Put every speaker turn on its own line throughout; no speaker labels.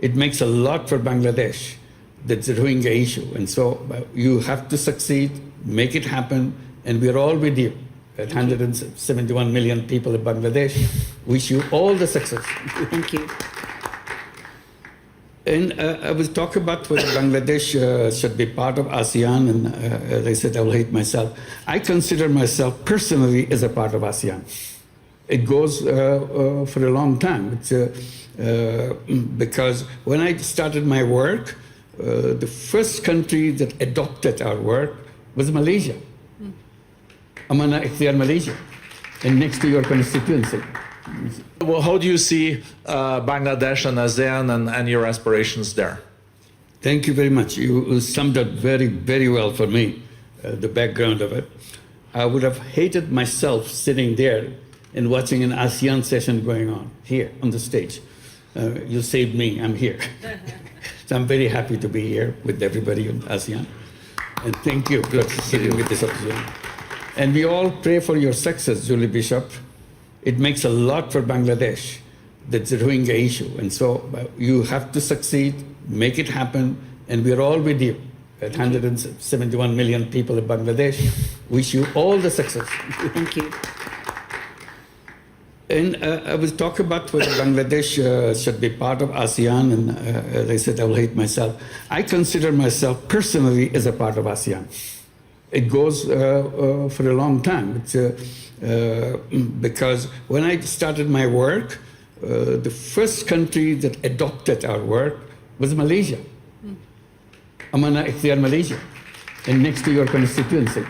It makes a lot for Bangladesh, that's the Rohingya issue. And so you have to succeed, make it happen, and we're all with you. At 171 million people in Bangladesh, wish you all the success.
Thank you.
And I was talking about whether Bangladesh should be part of ASEAN, and as I said, I will hate myself. I consider myself personally as a part of ASEAN. It goes for a long time. It's, because when I started my work, the first country that adopted our work was Malaysia. Amana Ikhtiar, Malaysia, and next to your constituency.
Well, how do you see Bangladesh and ASEAN and your aspirations there?
Thank you very much. You summed up very, very well for me, the background of it. I would have hated myself sitting there and watching an ASEAN session going on here on the stage. You saved me, I'm here. So I'm very happy to be here with everybody in ASEAN. And thank you for giving me this opportunity. And we all pray for your success, Julie Bishop. It makes a lot for Bangladesh, that's the Rohingya issue. And so you have to succeed, make it happen, and we're all with you. At 171 million people in Bangladesh, wish you all the success.
Thank you.
And I was talking about whether Bangladesh should be part of ASEAN, and as I said, I will hate myself. I consider myself personally as a part of ASEAN. It goes for a long time. It's, because when I started my work, the first country that adopted our work was Malaysia. Amana Ikhtiar, Malaysia, and next to your constituency.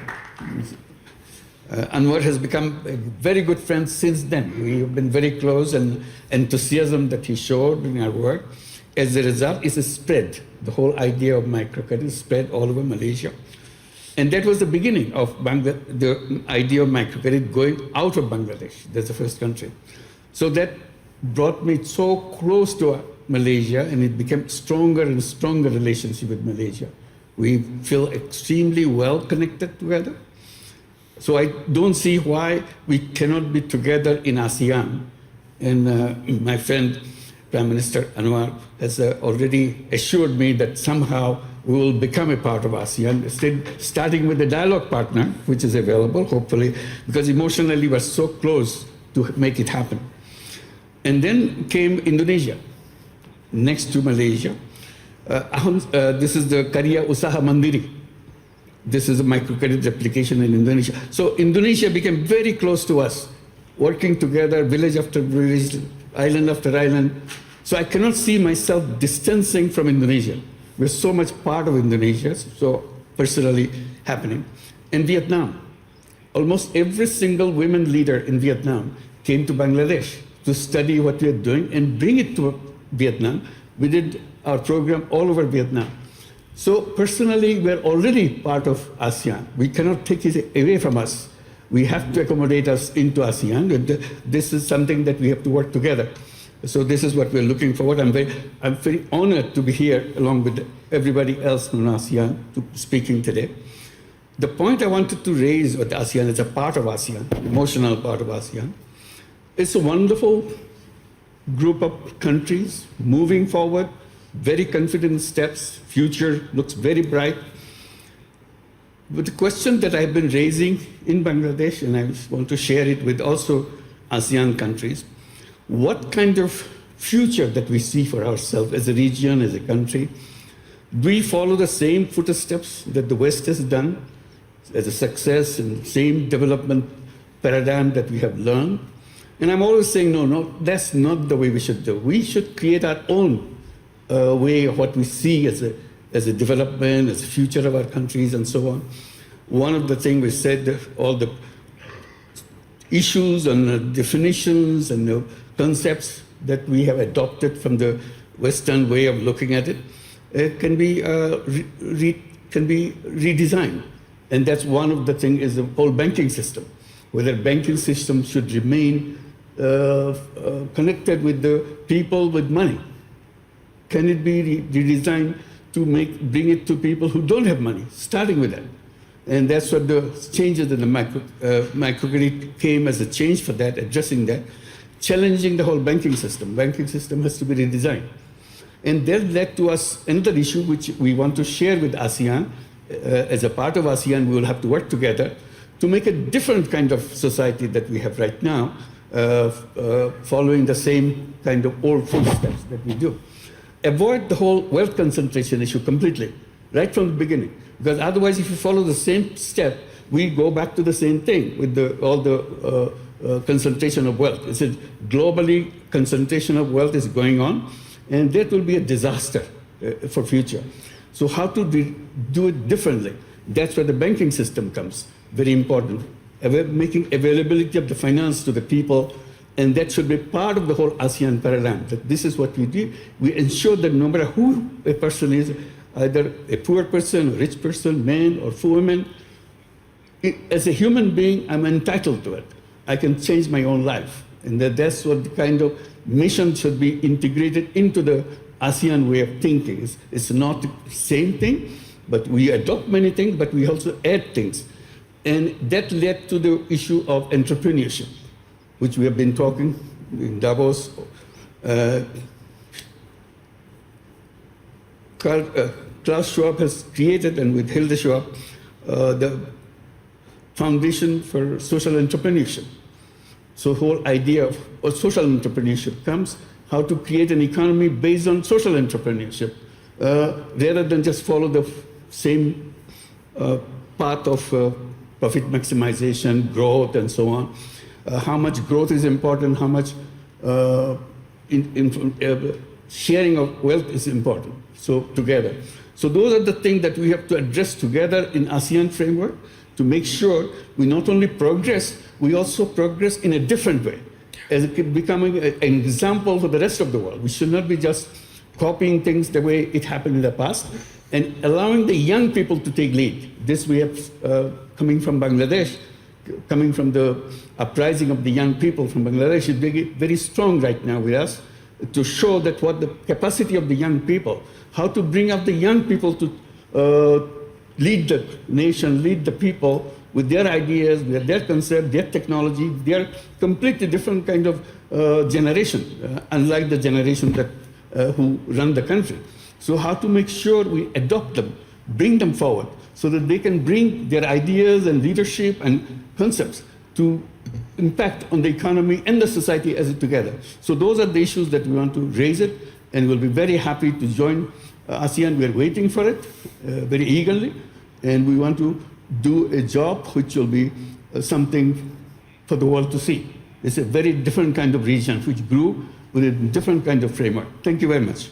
Anwar has become a very good friend since then. We have been very close, and enthusiasm that he showed in our work, as a result, is a spread. The whole idea of microcredit is spread all over Malaysia. And that was the beginning of the idea of microcredit going out of Bangladesh. That's the first country. So that brought me so close to Malaysia, and it became stronger and stronger relationship with Malaysia. We feel extremely well connected together. So I don't see why we cannot be together in ASEAN. And my friend, Prime Minister Anwar, has already assured me that somehow we will become a part of ASEAN, starting with the dialogue partner, which is available, hopefully, because emotionally we're so close to make it happen. And then came Indonesia, next to Malaysia. This is the Karya Usaha Mandiri. This is a microcredit application in Indonesia. So Indonesia became very close to us, working together, village after village, island after island. So I cannot see myself distancing from Indonesia. We're so much part of Indonesia, so personally happening. And Vietnam, almost every single women leader in Vietnam came to Bangladesh to study what we are doing and bring it to Vietnam. We did our program all over Vietnam. So personally, we're already part of ASEAN. We cannot take it away from us. We have to accommodate us into ASEAN, and this is something that we have to work together. So this is what we're looking forward. I'm very honored to be here along with everybody else in ASEAN speaking today. The point I wanted to raise with ASEAN is a part of ASEAN, emotional part of ASEAN. It's a wonderful group of countries moving forward, very confident steps, future looks very bright. But the question that I've been raising in Bangladesh, and I want to share it with also ASEAN countries, what kind of future that we see for ourselves as a region, as a country? Do we follow the same footsteps that the West has done as a success and same development paradigm that we have learned? And I'm always saying, no, that's not the way we should do. We should create our own way of what we see as a development, as a future of our countries, and so on. One of the things we said, all the issues and definitions and concepts that we have adopted from the Western way of looking at it can be redesigned. And that's one of the things is the whole banking system, whether banking system should remain connected with the people with money. Can it be redesigned to bring it to people who don't have money, starting with that? And that's what the changes in the microcredit came as a change for that, addressing that, challenging the whole banking system. Banking system has to be redesigned. And that led to us another issue which we want to share with ASEAN. As a part of ASEAN, we will have to work together to make a different kind of society that we have right now, following the same kind of old footsteps that we do. Avoid the whole wealth concentration issue completely, right from the beginning. Because otherwise, if you follow the same step, we go back to the same thing with all the concentration of wealth. It's a globally concentration of wealth is going on, and that will be a disaster for future. So how to do it differently? That's where the banking system comes, very important. Making availability of the finance to the people, and that should be part of the whole ASEAN paradigm, that this is what we do. We ensure that no matter who a person is, either a poor person, a rich person, man or woman, as a human being, I'm entitled to it. I can change my own life. And that's what the kind of mission should be integrated into the ASEAN way of thinking. It's not the same thing, but we adopt many things, but we also add things. And that led to the issue of entrepreneurship, which we have been talking in Davos. Klaus Schwab has created, and with Hilde Schwab, the Foundation for Social Entrepreneurship. So the whole idea of social entrepreneurship comes, how to create an economy based on social entrepreneurship, rather than just follow the same path of profit maximization, growth, and so on. How much growth is important, how much sharing of wealth is important, so together. So those are the things that we have to address together in ASEAN framework to make sure we not only progress, we also progress in a different way, as becoming an example for the rest of the world. We should not be just copying things the way it happened in the past, and allowing the young people to take lead. This we have coming from Bangladesh, coming from the uprising of the young people from Bangladesh is very, very strong right now with us, to show that what the capacity of the young people, how to bring up the young people to lead the nation, lead the people with their ideas, with their concept, their technology. They are completely different kind of generation, unlike the generation that who run the country. So how to make sure we adopt them, bring them forward, so that they can bring their ideas and leadership and concepts to impact on the economy and the society as it together. So those are the issues that we want to raise it, and we'll be very happy to join ASEAN. We're waiting for it very eagerly, and we want to do a job which will be something for the world to see. It's a very different kind of region which grew with a different kind of framework. Thank you very much.